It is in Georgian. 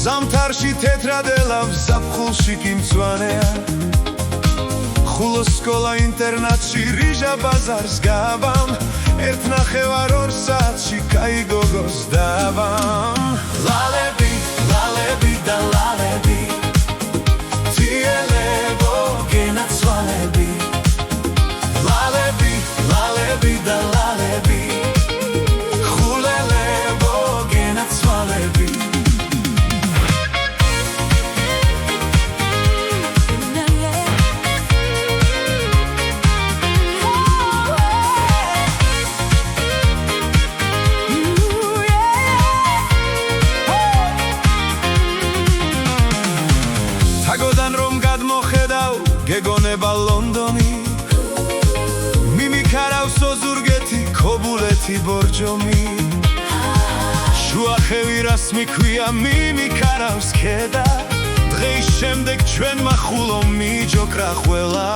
ზამთარში თეთრადელავ ზაფხულში კი მწვანეა ხულოს სკოლა ინტერნატში რიჟა ბაზარს გავამ ერთ ნახევარ ორ საათში კაი გოგოს დავამ ლალები ლალები და ლალები ძიელებო გენაცვალები ლალები ლალები და ლალები ხულელებო გენაცვალები თაგოდან რომ გადმოხედავ გეგონება ლონდონი მიმიქარავს ოზურგეთი ქობულეთი ბორჯომი შუახევი რას მიქვია მიმიქარავს ქედა დღის შემდეგ ჩვენმა ხულო მიჯოქრა ყველა